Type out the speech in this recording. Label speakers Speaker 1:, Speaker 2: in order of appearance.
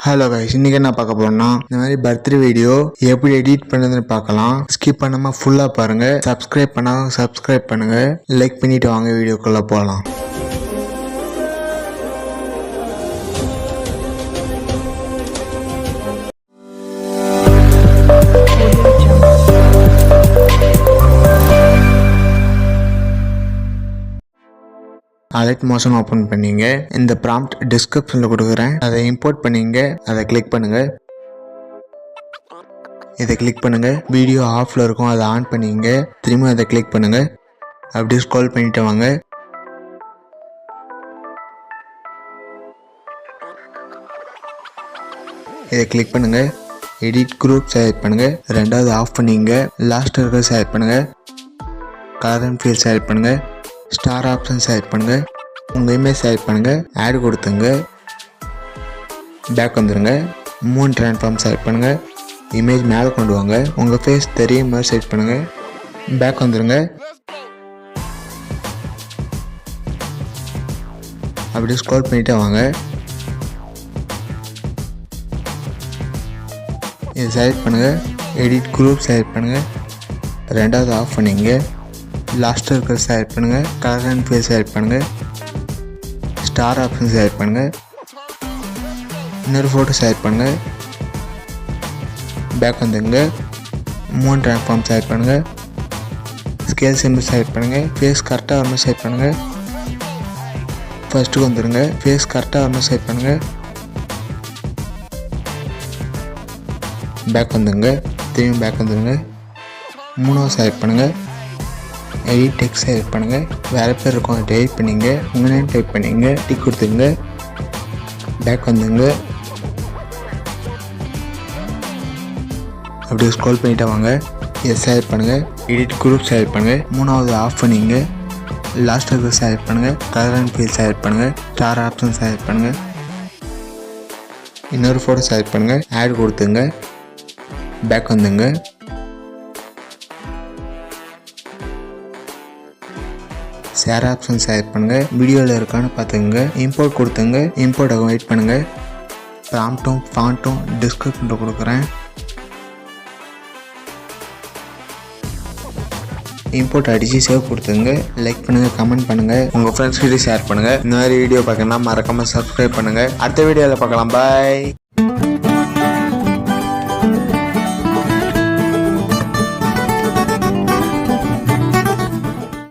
Speaker 1: Hello guys, இன்னைக்கு என்ன பார்க்க போறோம்னா இந்த மாதிரி பர்த்டே வீடியோ எப்படி எடிட் பண்ணுறதுன்னு பார்க்கலாம். ஸ்கிப் பண்ணாம ஃபுல்லா பாருங்க. சப்ஸ்கிரைப் பண்ணாம சப்ஸ்கிரைப் பண்ணுங்க. லைக் பண்ணிட்டு வாங்க வீடியோக்குள்ள போகலாம். அலைட் மோஷன் ஓப்பன் பண்ணிங்க. இந்த ப்ராம்ப்ட் டிஸ்கிரிப்ஷனில் கொடுக்குறேன், அதை இம்போர்ட் பண்ணிங்க. அதை கிளிக் பண்ணுங்க. இதை கிளிக் பண்ணுங்க. வீடியோ ஆஃப்ல இருக்கும், அதை ஆன் பண்ணிங்க. திரும்ப அதை கிளிக் பண்ணுங்க. அப்படியே ஸ்க்ரோல் பண்ணிட்டு வாங்க. இதை கிளிக் பண்ணுங்க. எடிட் குரூப் செலக்ட் பண்ணுங்க. ரெண்டாவது ஆஃப் பண்ணிங்க. லாஸ்ட் இருக்க செலக்ட் பண்ணுங்க. கலர் அண்ட் ஃபீல் செலக்ட் பண்ணுங்க. ஸ்டார் ஆப்ஷன் செலக்ட் பண்ணுங்க. உங்கள் இமேஜ் செலக்ட் பண்ணுங்க. ஆட் கொடுத்துங்க. பேக் வந்துடுங்க. மூன் ட்ரான்ஸ்ஃபார்ம் செலக்ட் பண்ணுங்க. இமேஜ் மேலே கொண்டு வாங்க. உங்கள் ஃபேஸ் தெரியும் மாதிரி செலக்ட் பண்ணுங்க. பேக் வந்துடுங்க. அப்படியே ஸ்க்ரோல் பண்ணிட்டே வாங்க. இதை செலக்ட் பண்ணுங்க. எடிட் குரூப் செலக்ட் பண்ணுங்க. ரெண்டாவது ஆஃப் பண்ணிங்க. லாஸ்ட்டாக இருக்கிற செலக்ட் பண்ணுங்க. கலர் அண்ட் ஃபீல் செலக்ட் பண்ணுங்க. ஸ்டார் ஆப்ஷன் செலக்ட் பண்ணுங்க. இன்னொரு ஃபோட்டோ செலக்ட் பண்ணுங்க. பேக் வந்துங்க. மூன் ட்ரான்ஸ்ஃபார்ம் செலக்ட் பண்ணுங்க. ஸ்கேல் சிம்பிள் செலக்ட் பண்ணுங்க. ஃபேஸ் கரெக்டாக வரணும் செலக்ட் பண்ணுங்க. ஃபர்ஸ்ட்டுக்கு வந்துடுங்க. ஃபேஸ் கரெக்டாக வரணும் செலக்ட் பண்ணுங்க. பேக் வந்துங்க. திரும்பி பேக் வந்துடுங்க. மூணாவது செலக்ட் பண்ணுங்க. எடிட் டெக்ஸ்ட் செலக்ட் பண்ணுங்க. வேறு பேர் இருக்கும், அதை டைப் பண்ணிங்க. உங்கள் நேம் டைப் பண்ணிங்க. டிக் கொடுத்துங்க. பேக் வந்துங்க. அப்படியே ஸ்க்ரோல் பண்ணிட்டே வாங்க. இதை செலக்ட் பண்ணுங்கள். எடிட் குரூப் செலக்ட் பண்ணுங்கள். மூணாவது ஆஃப் பண்ணிங்க. லாஸ்ட் இருக்கிற செலக்ட் பண்ணுங்கள். கலர் அண்ட் ஃபீல் செலக்ட் பண்ணுங்கள். ஸ்டார் ஆப்ஷன் செலக்ட் பண்ணுங்கள். இன்னொரு ஃபோட்டோ செலக்ட் பண்ணுங்கள். ஆட் கொடுத்துங்க. பேக் வந்துங்க. ஷேர் ஆப்ஷன் செலக்ட் பண்ணுங்க. வீடியோவில் இருக்கான்னு பார்த்துங்க. இம்போர்ட் கொடுத்துங்க. இம்போர்ட் வெயிட் பண்ணுங்க. ப்ராம்ப்டும் ஃபாண்ட்டும் டிஸ்கிரிப்ஷனில் கொடுக்குறேன். இம்போர்ட் அடிச்சு சேவ் கொடுத்துங்க. லைக் பண்ணுங்க, கமெண்ட் பண்ணுங்க, உங்க ஃப்ரெண்ட்ஸ் கிட்ட ஷேர் பண்ணுங்க. இந்த மாதிரி வீடியோ பார்க்கணும்னா மறக்காம சப்ஸ்கிரைப் பண்ணுங்க. அடுத்த வீடியோவில் பார்க்கலாம். பாய்.